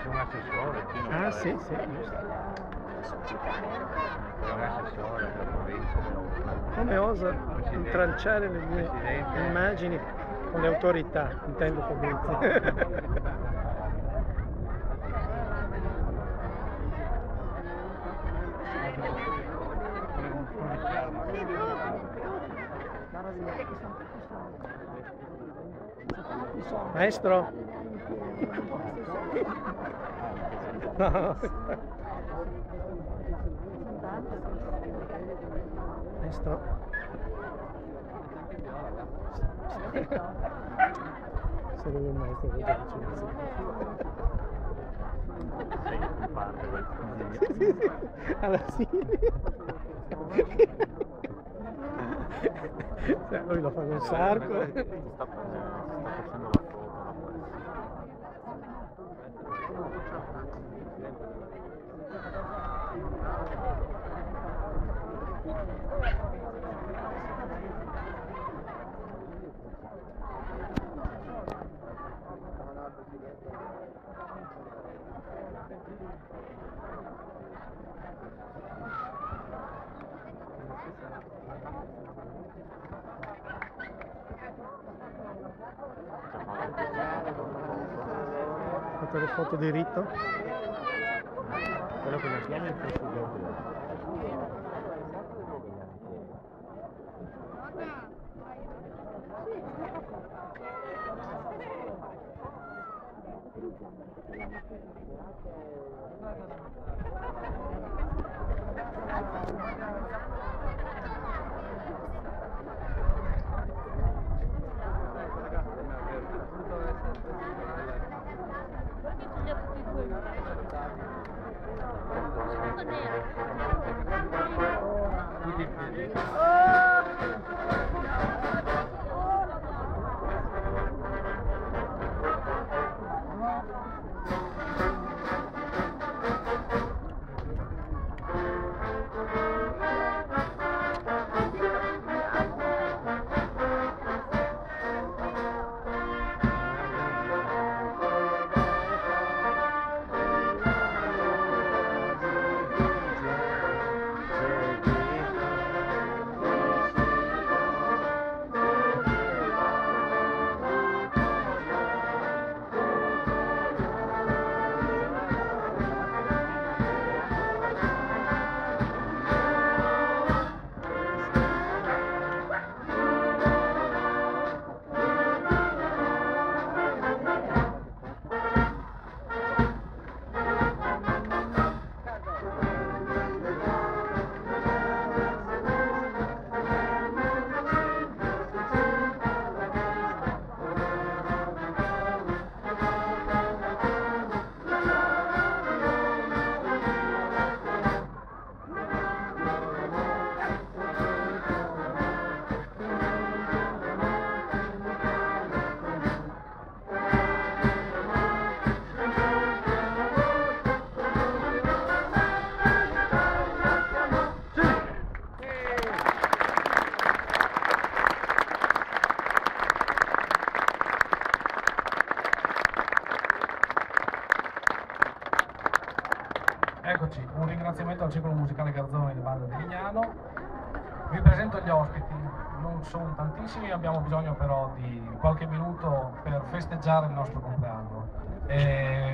anche un assessore. Ah sì, sì, giusto. Un assessore della provincia. Come osa intralciare le mie immagini con le autorità, intendo Fabrizio. Maestro? No. Maestro? Se lui è il maestro che già faccio. Sei in parte del Sì, sì, sì. Alla fine. Lui lo fa con Sarco. sta facendo la foto, la Fate le foto di rito. quello che mi chiami è il presidente. Eccoci, un ringraziamento al Circolo Musicale Garzone di Banda di Lignano. Vi presento gli ospiti, non sono tantissimi, abbiamo bisogno però di qualche minuto per festeggiare il nostro compleanno.